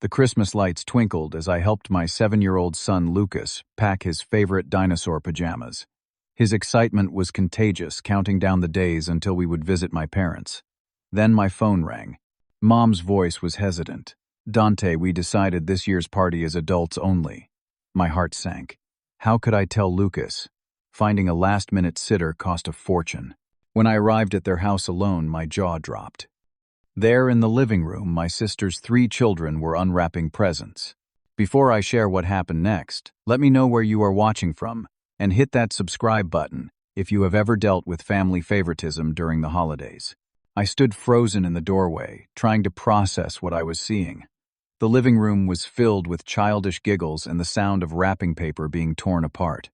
The Christmas lights twinkled as I helped my 7-year-old son Lucas pack his favorite dinosaur pajamas. His excitement was contagious, counting down the days until we would visit my parents. Then my phone rang. Mom's voice was hesitant. "Dante, we decided this year's party is adults only." My heart sank. How could I tell Lucas? Finding a last-minute sitter cost a fortune. When I arrived at their house alone, my jaw dropped. There in the living room, my sister's 3 children were unwrapping presents. Before I share what happened next, let me know where you are watching from, and hit that subscribe button if you have ever dealt with family favoritism during the holidays. I stood frozen in the doorway, trying to process what I was seeing. The living room was filled with childish giggles and the sound of wrapping paper being torn apart.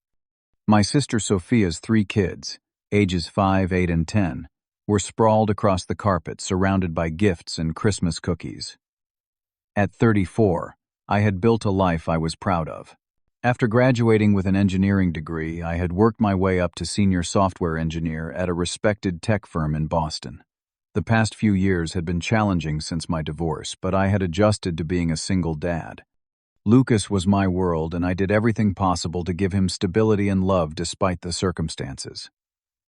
My sister Sophia's 3 kids, ages 5, 8, and 10, were sprawled across the carpet, surrounded by gifts and Christmas cookies. At 34, I had built a life I was proud of. After graduating with an engineering degree, I had worked my way up to senior software engineer at a respected tech firm in Boston. The past few years had been challenging since my divorce, but I had adjusted to being a single dad. Lucas was my world, and I did everything possible to give him stability and love despite the circumstances.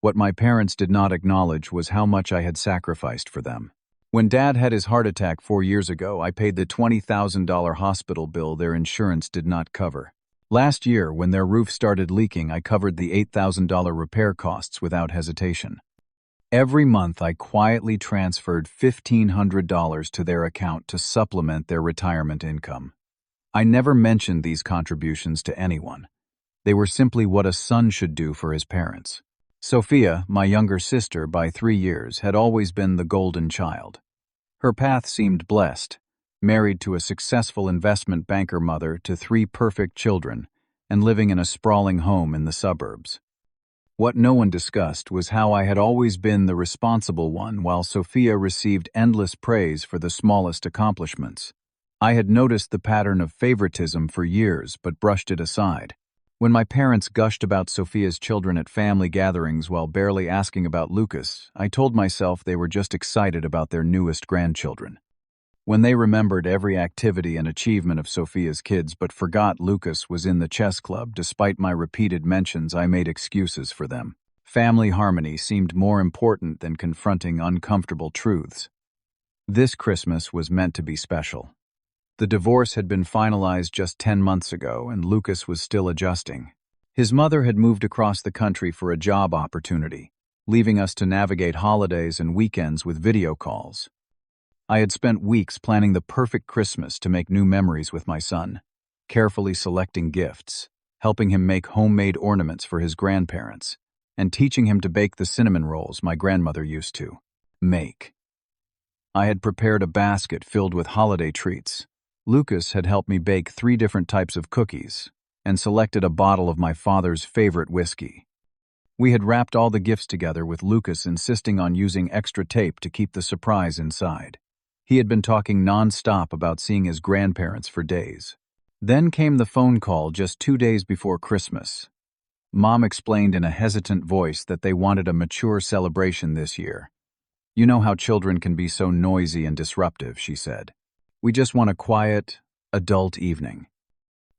What my parents did not acknowledge was how much I had sacrificed for them. When Dad had his heart attack 4 years ago, I paid the $20,000 hospital bill their insurance did not cover. Last year, when their roof started leaking, I covered the $8,000 repair costs without hesitation. Every month, I quietly transferred $1,500 to their account to supplement their retirement income. I never mentioned these contributions to anyone. They were simply what a son should do for his parents. Sophia, my younger sister by 3 years, had always been the golden child. Her path seemed blessed, married to a successful investment banker mother to 3 perfect children, and living in a sprawling home in the suburbs. What no one discussed was how I had always been the responsible one while Sophia received endless praise for the smallest accomplishments. I had noticed the pattern of favoritism for years but brushed it aside. When my parents gushed about Sophia's children at family gatherings while barely asking about Lucas, I told myself they were just excited about their newest grandchildren. When they remembered every activity and achievement of Sophia's kids but forgot Lucas was in the chess club despite my repeated mentions, I made excuses for them. Family harmony seemed more important than confronting uncomfortable truths. This Christmas was meant to be special. The divorce had been finalized just 10 months ago, and Lucas was still adjusting. His mother had moved across the country for a job opportunity, leaving us to navigate holidays and weekends with video calls. I had spent weeks planning the perfect Christmas to make new memories with my son, carefully selecting gifts, helping him make homemade ornaments for his grandparents, and teaching him to bake the cinnamon rolls my grandmother used to make. I had prepared a basket filled with holiday treats. Lucas had helped me bake 3 different types of cookies and selected a bottle of my father's favorite whiskey. We had wrapped all the gifts together with Lucas insisting on using extra tape to keep the surprise inside. He had been talking non-stop about seeing his grandparents for days. Then came the phone call just 2 days before Christmas. Mom explained in a hesitant voice that they wanted a mature celebration this year. "You know how children can be so noisy and disruptive," she said. "We just want a quiet, adult evening."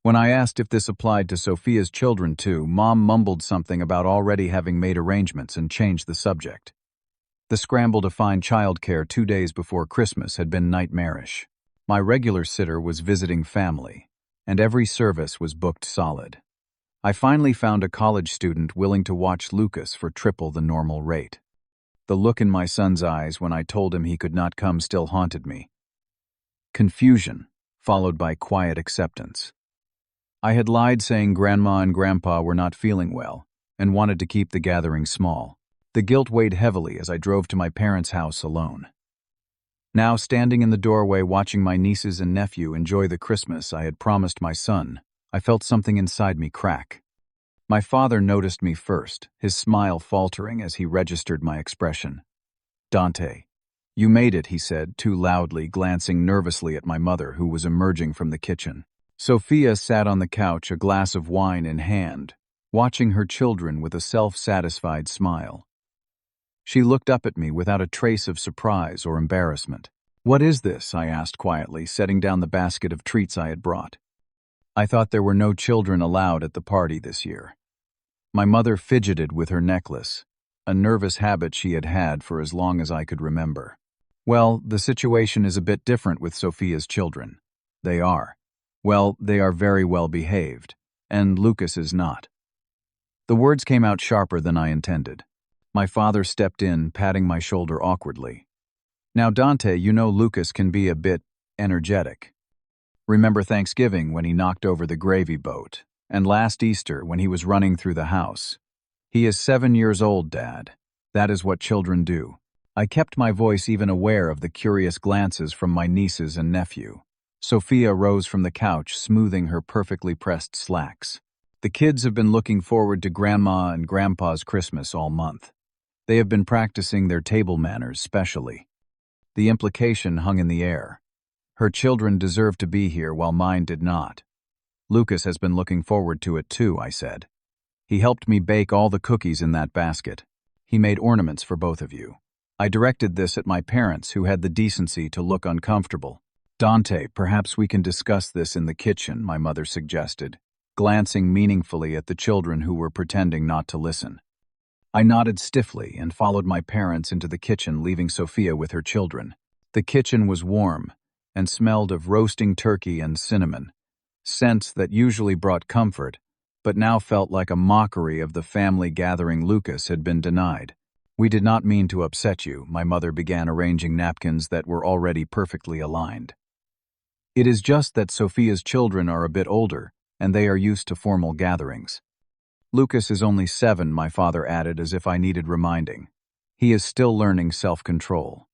When I asked if this applied to Sophia's children too, Mom mumbled something about already having made arrangements and changed the subject. The scramble to find childcare 2 days before Christmas had been nightmarish. My regular sitter was visiting family, and every service was booked solid. I finally found a college student willing to watch Lucas for triple the normal rate. The look in my son's eyes when I told him he could not come still haunted me. Confusion, followed by quiet acceptance. I had lied saying Grandma and Grandpa were not feeling well and wanted to keep the gathering small. The guilt weighed heavily as I drove to my parents' house alone. Now, standing in the doorway watching my nieces and nephew enjoy the Christmas I had promised my son, I felt something inside me crack. My father noticed me first, his smile faltering as he registered my expression. "Dante, you made it," he said, too loudly, glancing nervously at my mother, who was emerging from the kitchen. Sophia sat on the couch, a glass of wine in hand, watching her children with a self-satisfied smile. She looked up at me without a trace of surprise or embarrassment. "What is this?" I asked quietly, setting down the basket of treats I had brought. I thought there were no children allowed at the party this year. My mother fidgeted with her necklace, a nervous habit she had had for as long as I could remember. "Well, the situation is a bit different with Sophia's children. They are. Well, they are very well behaved, and Lucas is not." The words came out sharper than I intended. My father stepped in, patting my shoulder awkwardly. "Now, Dante, you know Lucas can be a bit energetic. Remember Thanksgiving when he knocked over the gravy boat, and last Easter when he was running through the house. He is 7 years old, Dad. That is what children do." I kept my voice even aware of the curious glances from my nieces and nephew. Sophia rose from the couch, smoothing her perfectly pressed slacks. "The kids have been looking forward to Grandma and Grandpa's Christmas all month. They have been practicing their table manners specially." The implication hung in the air. Her children deserved to be here while mine did not. "Lucas has been looking forward to it too," I said. "He helped me bake all the cookies in that basket. He made ornaments for both of you." I directed this at my parents, who had the decency to look uncomfortable. "Dante, perhaps we can discuss this in the kitchen," my mother suggested, glancing meaningfully at the children who were pretending not to listen. I nodded stiffly and followed my parents into the kitchen, leaving Sophia with her children. The kitchen was warm and smelled of roasting turkey and cinnamon, scents that usually brought comfort, but now felt like a mockery of the family gathering Lucas had been denied. "We did not mean to upset you," my mother began, arranging napkins that were already perfectly aligned. "It is just that Sophia's children are a bit older, and they are used to formal gatherings." "Lucas is only 7, my father added, as if I needed reminding. "He is still learning self-control.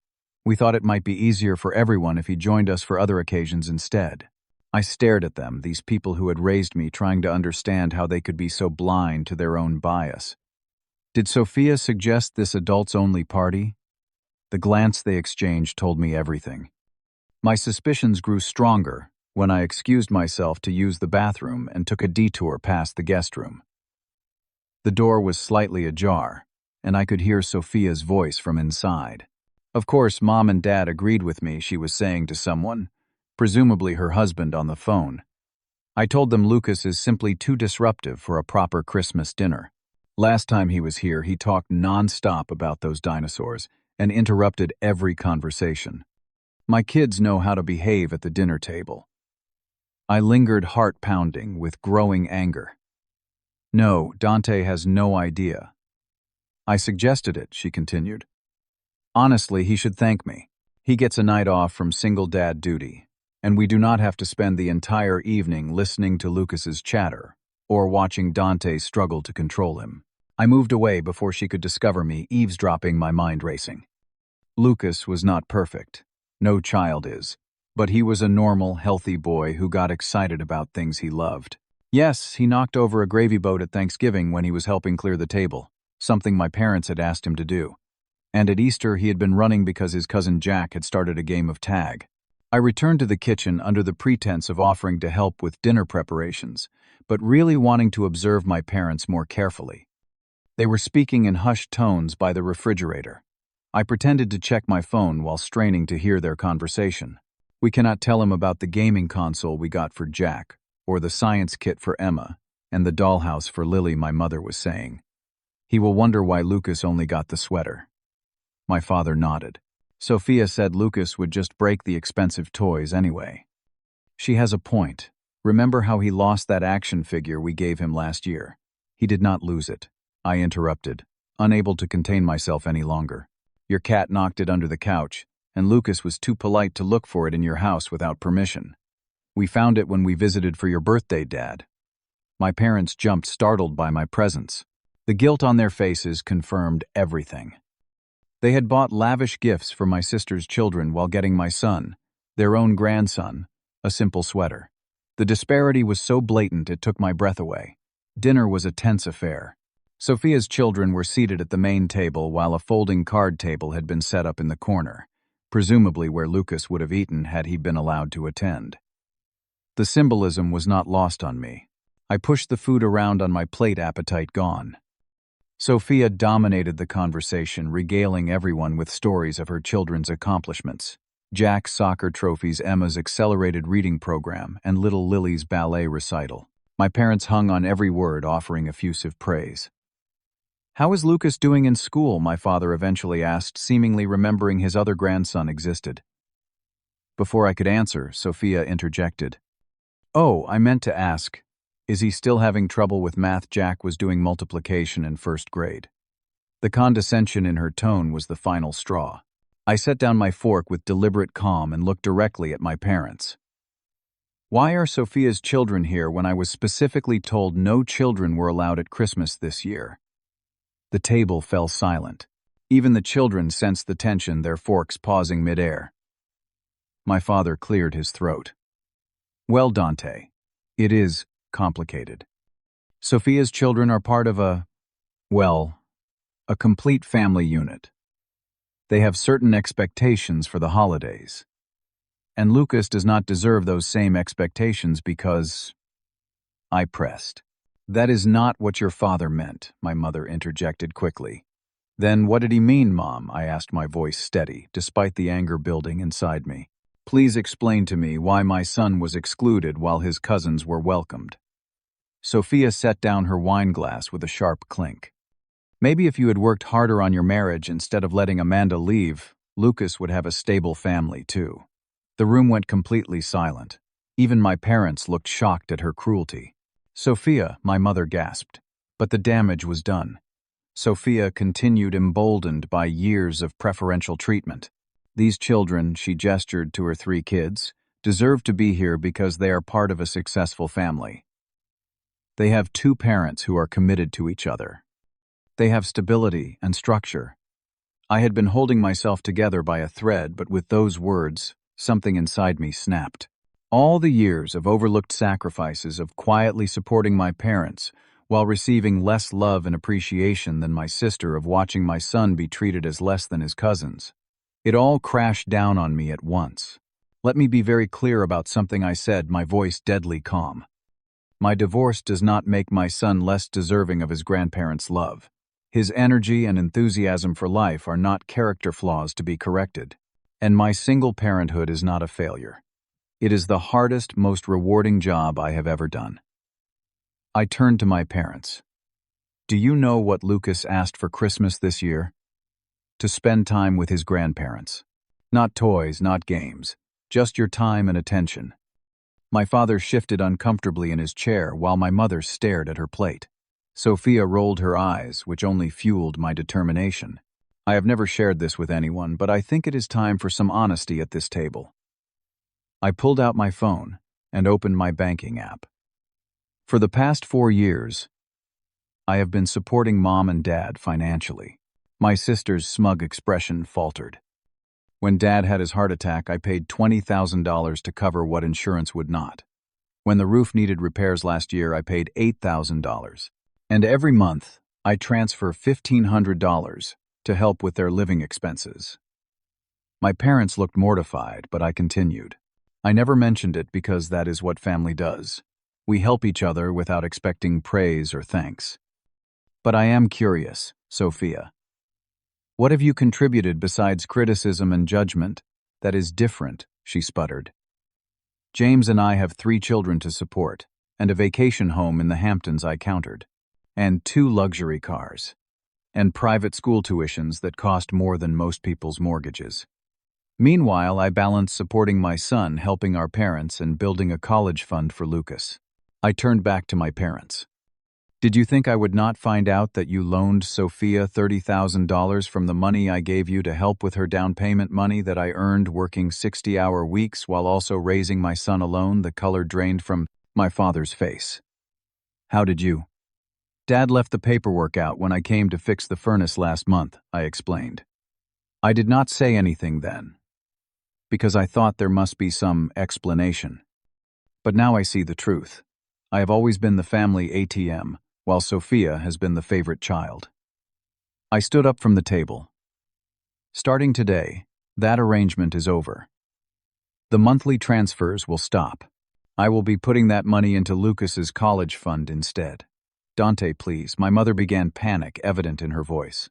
We thought it might be easier for everyone if he joined us for other occasions instead." I stared at them, these people who had raised me, trying to understand how they could be so blind to their own bias. Did Sophia suggest this adults-only party? The glance they exchanged told me everything. My suspicions grew stronger when I excused myself to use the bathroom and took a detour past the guest room. The door was slightly ajar, and I could hear Sophia's voice from inside. "Of course, Mom and Dad agreed with me," she was saying to someone, presumably her husband, on the phone. "I told them Lucas is simply too disruptive for a proper Christmas dinner. Last time he was here, he talked non-stop about those dinosaurs and interrupted every conversation. My kids know how to behave at the dinner table." I lingered, heart pounding with growing anger. "No, Dante has no idea. I suggested it," she continued. "Honestly, he should thank me. He gets a night off from single dad duty, and we do not have to spend the entire evening listening to Lucas's chatter or watching Dante struggle to control him." I moved away before she could discover me, eavesdropping, my mind racing. Lucas was not perfect. No child is. But he was a normal, healthy boy who got excited about things he loved. Yes, he knocked over a gravy boat at Thanksgiving when he was helping clear the table, something my parents had asked him to do. And at Easter, he had been running because his cousin Jack had started a game of tag. I returned to the kitchen under the pretense of offering to help with dinner preparations, but really wanting to observe my parents more carefully. They were speaking in hushed tones by the refrigerator. I pretended to check my phone while straining to hear their conversation. "We cannot tell him about the gaming console we got for Jack, or the science kit for Emma, and the dollhouse for Lily," my mother was saying. "He will wonder why Lucas only got the sweater." My father nodded. "Sophia said Lucas would just break the expensive toys anyway." "She has a point. Remember how he lost that action figure we gave him last year? He did not lose it," I interrupted, unable to contain myself any longer. "Your cat knocked it under the couch, and Lucas was too polite to look for it in your house without permission. We found it when we visited for your birthday, Dad." My parents jumped, startled by my presence. The guilt on their faces confirmed everything. They had bought lavish gifts for my sister's children while getting my son, their own grandson, a simple sweater. The disparity was so blatant it took my breath away. Dinner was a tense affair. Sophia's children were seated at the main table while a folding card table had been set up in the corner, presumably where Lucas would have eaten had he been allowed to attend. The symbolism was not lost on me. I pushed the food around on my plate, appetite gone. Sophia dominated the conversation, regaling everyone with stories of her children's accomplishments. Jack's soccer trophies, Emma's accelerated reading program, and little Lily's ballet recital. My parents hung on every word, offering effusive praise. "How is Lucas doing in school?" my father eventually asked, seemingly remembering his other grandson existed. Before I could answer, Sophia interjected. "Oh, I meant to ask, is he still having trouble with math? Jack was doing multiplication in first grade." The condescension in her tone was the final straw. I set down my fork with deliberate calm and looked directly at my parents. "Why are Sophia's children here when I was specifically told no children were allowed at Christmas this year?" The table fell silent. Even the children sensed the tension, their forks pausing midair. My father cleared his throat. "Well, Dante, it is complicated. Sophia's children are part of a complete family unit. They have certain expectations for the holidays. And Lucas does not deserve those same expectations because—" I pressed. "That is not what your father meant," my mother interjected quickly. "Then what did he mean, Mom?" I asked, my voice steady, despite the anger building inside me. "Please explain to me why my son was excluded while his cousins were welcomed." Sophia set down her wine glass with a sharp clink. "Maybe if you had worked harder on your marriage instead of letting Amanda leave, Lucas would have a stable family too." The room went completely silent. Even my parents looked shocked at her cruelty. "Sophia," my mother gasped. But the damage was done. Sophia continued, emboldened by years of preferential treatment. "These children," she gestured to her 3 kids, "deserve to be here because they are part of a successful family. They have 2 parents who are committed to each other. They have stability and structure." I had been holding myself together by a thread, but with those words, something inside me snapped. All the years of overlooked sacrifices of quietly supporting my parents while receiving less love and appreciation than my sister, of watching my son be treated as less than his cousins. It all crashed down on me at once. "Let me be very clear about something," I said, my voice deadly calm. "My divorce does not make my son less deserving of his grandparents' love. His energy and enthusiasm for life are not character flaws to be corrected. And my single parenthood is not a failure. It is the hardest, most rewarding job I have ever done." I turned to my parents. "Do you know what Lucas asked for Christmas this year?" "To spend time with his grandparents. Not toys, not games. Just your time and attention." My father shifted uncomfortably in his chair while my mother stared at her plate. Sophia rolled her eyes, which only fueled my determination. "I have never shared this with anyone, but I think it is time for some honesty at this table." I pulled out my phone and opened my banking app. For the past 4 years, I have been supporting Mom and Dad financially. My sister's smug expression faltered. "When Dad had his heart attack, I paid $20,000 to cover what insurance would not. When the roof needed repairs last year, I paid $8,000. And every month, I transfer $1,500 to help with their living expenses." My parents looked mortified, but I continued. "I never mentioned it because that is what family does. We help each other without expecting praise or thanks. But I am curious, Sophia. What have you contributed besides criticism and judgment that is different?" she sputtered. "James and I have 3 children to support, and a vacation home in the Hamptons," I countered, "and 2 luxury cars, and private school tuitions that cost more than most people's mortgages. Meanwhile, I balance supporting my son, helping our parents, and building a college fund for Lucas." I turned back to my parents. "Did you think I would not find out that you loaned Sophia $30,000 from the money I gave you to help with her down payment money that I earned working 60-hour weeks while also raising my son alone?" The color drained from my father's face. "How did you?" "Dad left the paperwork out when I came to fix the furnace last month," I explained. I did not say anything then, because I thought there must be some explanation. But now I see the truth. I have always been the family ATM, while Sophia has been the favorite child. I stood up from the table. "Starting today, that arrangement is over. The monthly transfers will stop. I will be putting that money into Lucas's college fund instead." "Dante, please," my mother began, panic evident in her voice.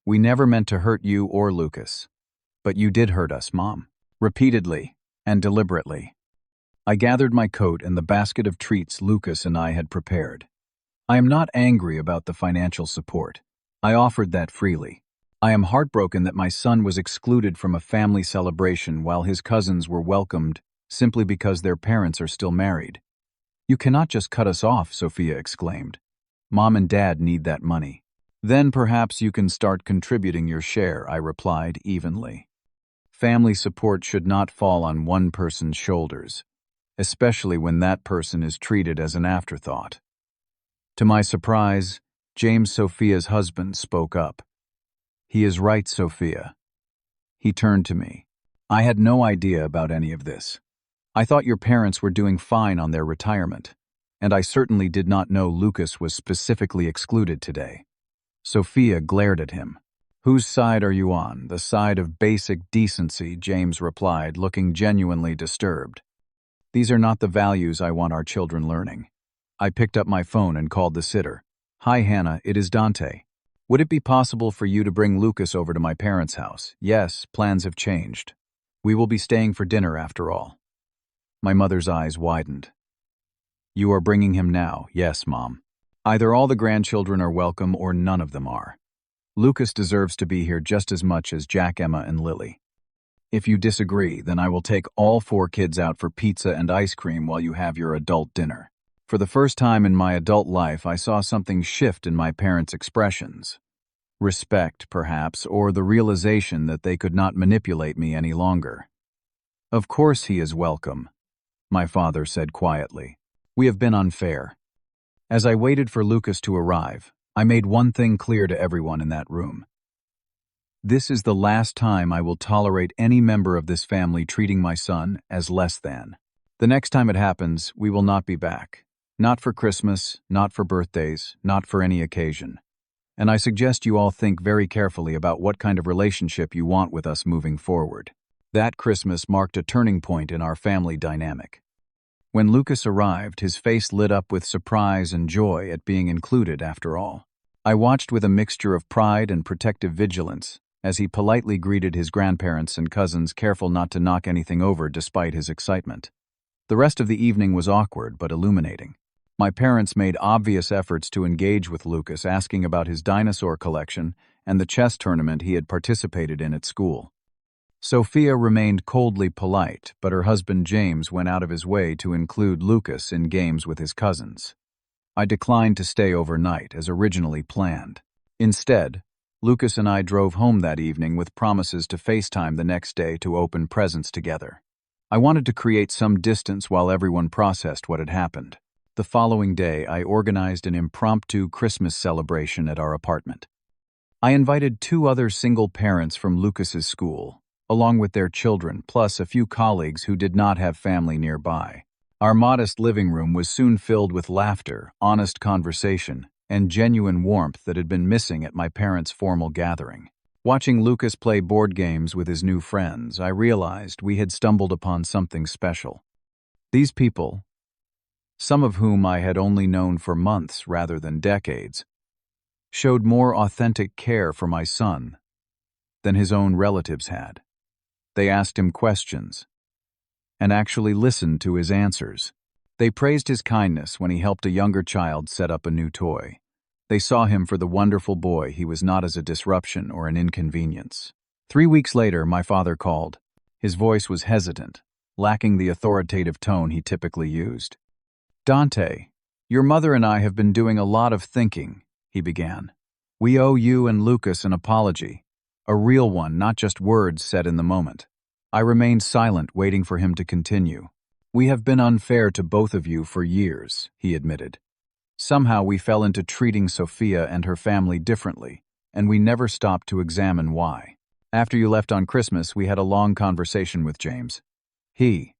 "We never meant to hurt you or Lucas. But you did hurt us, Mom." repeatedly and deliberately. I gathered my coat and the basket of treats Lucas and I had prepared. I am not angry about the financial support. I offered that freely. I am heartbroken that my son was excluded from a family celebration while his cousins were welcomed simply because their parents are still married. "You cannot just cut us off," Sophia exclaimed. "Mom and Dad need that money." "Then perhaps you can start contributing your share," I replied evenly. Family support should not fall on one person's shoulders, especially when that person is treated as an afterthought. To my surprise, James, Sophia's husband, spoke up. "He is right, Sophia." He turned to me. "I had no idea about any of this. I thought your parents were doing fine on their retirement, and I certainly did not know Lucas was specifically excluded today." Sophia glared at him. "Whose side are you on? The side of basic decency," James replied, looking genuinely disturbed. "These are not the values I want our children learning." I picked up my phone and called the sitter. "Hi, Hannah, it is Dante. Would it be possible for you to bring Lucas over to my parents' house?" "Yes, plans have changed. We will be staying for dinner after all." My mother's eyes widened. "You are bringing him now?" "Yes, Mom. Either all the grandchildren are welcome or none of them are. Lucas deserves to be here just as much as Jack, Emma, and Lily. If you disagree, then I will take all 4 kids out for pizza and ice cream while you have your adult dinner." For the first time in my adult life, I saw something shift in my parents' expressions. Respect, perhaps, or the realization that they could not manipulate me any longer. "Of course he is welcome," my father said quietly. "We have been unfair." As I waited for Lucas to arrive, I made one thing clear to everyone in that room. This is the last time I will tolerate any member of this family treating my son as less than. The next time it happens, we will not be back. Not for Christmas, not for birthdays, not for any occasion. And I suggest you all think very carefully about what kind of relationship you want with us moving forward. That Christmas marked a turning point in our family dynamic. When Lucas arrived, his face lit up with surprise and joy at being included after all. I watched with a mixture of pride and protective vigilance as he politely greeted his grandparents and cousins, careful not to knock anything over despite his excitement. The rest of the evening was awkward but illuminating. My parents made obvious efforts to engage with Lucas, asking about his dinosaur collection and the chess tournament he had participated in at school. Sophia remained coldly polite, but her husband James went out of his way to include Lucas in games with his cousins. I declined to stay overnight as originally planned. Instead, Lucas and I drove home that evening with promises to FaceTime the next day to open presents together. I wanted to create some distance while everyone processed what had happened. The following day, I organized an impromptu Christmas celebration at our apartment. I invited 2 other single parents from Lucas's school, along with their children, plus a few colleagues who did not have family nearby. Our modest living room was soon filled with laughter, honest conversation, and genuine warmth that had been missing at my parents' formal gathering. Watching Lucas play board games with his new friends, I realized we had stumbled upon something special. These people, some of whom I had only known for months rather than decades, showed more authentic care for my son than his own relatives had. They asked him questions and actually listened to his answers. They praised his kindness when he helped a younger child set up a new toy. They saw him for the wonderful boy he was, not as a disruption or an inconvenience. 3 weeks later, my father called. His voice was hesitant, lacking the authoritative tone he typically used. "Dante, your mother and I have been doing a lot of thinking," he began. "We owe you and Lucas an apology. A real one, not just words said in the moment." I remained silent, waiting for him to continue. "We have been unfair to both of you for years," he admitted. "Somehow we fell into treating Sophia and her family differently, and we never stopped to examine why. After you left on Christmas, we had a long conversation with James. He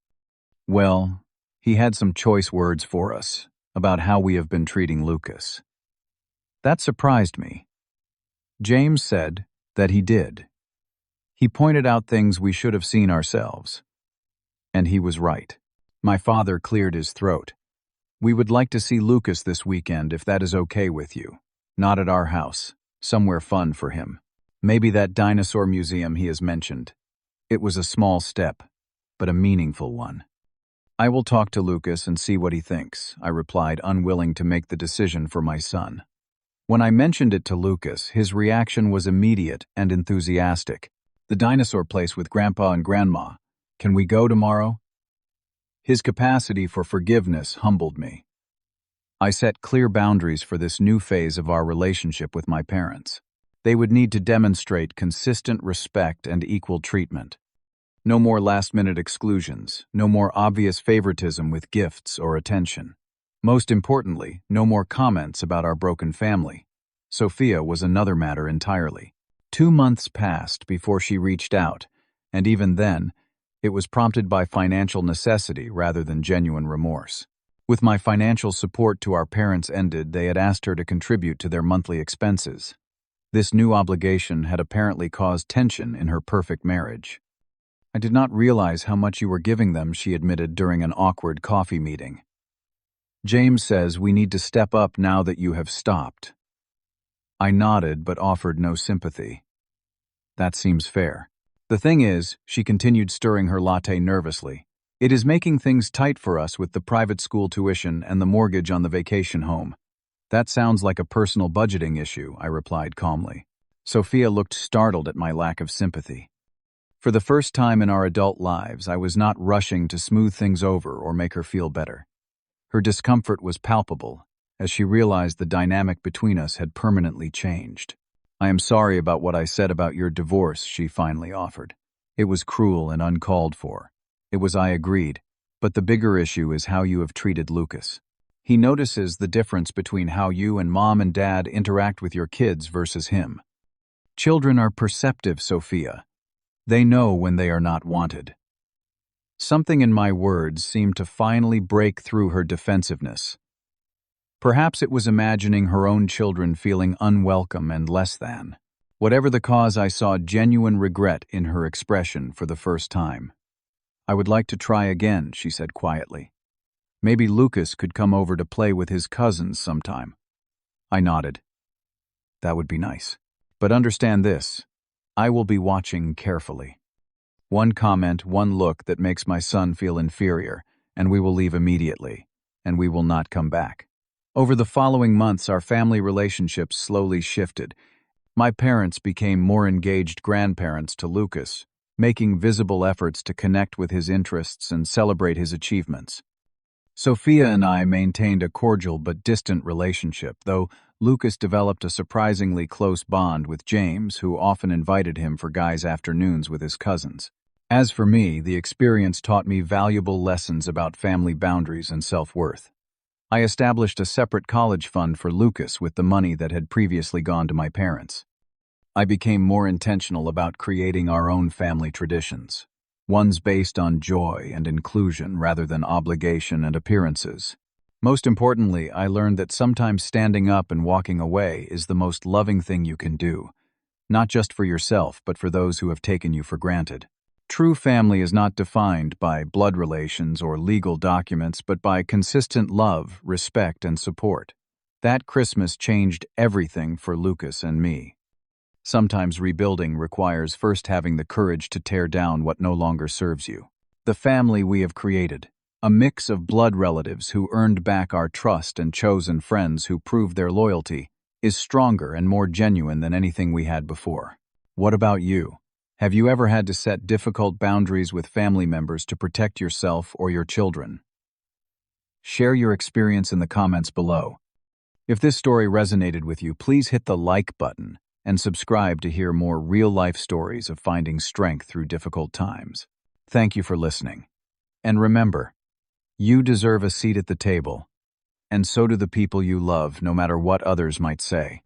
had some choice words for us about how we have been treating Lucas. That surprised me. James said that he did. He pointed out things we should have seen ourselves. And he was right." My father cleared his throat. "We would like to see Lucas this weekend if that is okay with you. Not at our house. Somewhere fun for him. Maybe that dinosaur museum he has mentioned." It was a small step, but a meaningful one. "I will talk to Lucas and see what he thinks," I replied, unwilling to make the decision for my son. When I mentioned it to Lucas, his reaction was immediate and enthusiastic. "The dinosaur place with Grandpa and Grandma. Can we go tomorrow?" His capacity for forgiveness humbled me. I set clear boundaries for this new phase of our relationship with my parents. They would need to demonstrate consistent respect and equal treatment. No more last-minute exclusions, no more obvious favoritism with gifts or attention. Most importantly, no more comments about our broken family. Sophia was another matter entirely. 2 months passed before she reached out, and even then, it was prompted by financial necessity rather than genuine remorse. With my financial support to our parents ended, they had asked her to contribute to their monthly expenses. This new obligation had apparently caused tension in her perfect marriage. "I did not realize how much you were giving them," she admitted during an awkward coffee meeting. "James says we need to step up now that you have stopped." I nodded but offered no sympathy. "That seems fair. The thing is," she continued, stirring her latte nervously, "it is making things tight for us with the private school tuition and the mortgage on the vacation home." "That sounds like a personal budgeting issue," I replied calmly. Sophia looked startled at my lack of sympathy. For the first time in our adult lives, I was not rushing to smooth things over or make her feel better. Her discomfort was palpable, as she realized the dynamic between us had permanently changed. "I am sorry about what I said about your divorce," she finally offered. "It was cruel and uncalled for. It was, I agreed. But the bigger issue is how you have treated Lucas. He notices the difference between how you and Mom and Dad interact with your kids versus him. Children are perceptive, Sophia. They know when they are not wanted." Something in my words seemed to finally break through her defensiveness. Perhaps it was imagining her own children feeling unwelcome and less than. Whatever the cause, I saw genuine regret in her expression for the first time. "I would like to try again," she said quietly. "Maybe Lucas could come over to play with his cousins sometime." I nodded. "That would be nice. But understand this, I will be watching carefully. One comment, one look that makes my son feel inferior, and we will leave immediately, and we will not come back." Over the following months, our family relationships slowly shifted. My parents became more engaged grandparents to Lucas, making visible efforts to connect with his interests and celebrate his achievements. Sophia and I maintained a cordial but distant relationship, though Lucas developed a surprisingly close bond with James, who often invited him for guys' afternoons with his cousins. As for me, the experience taught me valuable lessons about family boundaries and self-worth. I established a separate college fund for Lucas with the money that had previously gone to my parents. I became more intentional about creating our own family traditions, ones based on joy and inclusion rather than obligation and appearances. Most importantly, I learned that sometimes standing up and walking away is the most loving thing you can do, not just for yourself, but for those who have taken you for granted. True family is not defined by blood relations or legal documents, but by consistent love, respect, and support. That Christmas changed everything for Lucas and me. Sometimes rebuilding requires first having the courage to tear down what no longer serves you. The family we have created, a mix of blood relatives who earned back our trust and chosen friends who proved their loyalty, is stronger and more genuine than anything we had before. What about you? Have you ever had to set difficult boundaries with family members to protect yourself or your children? Share your experience in the comments below. If this story resonated with you, please hit the like button and subscribe to hear more real-life stories of finding strength through difficult times. Thank you for listening. And remember, you deserve a seat at the table, and so do the people you love, no matter what others might say.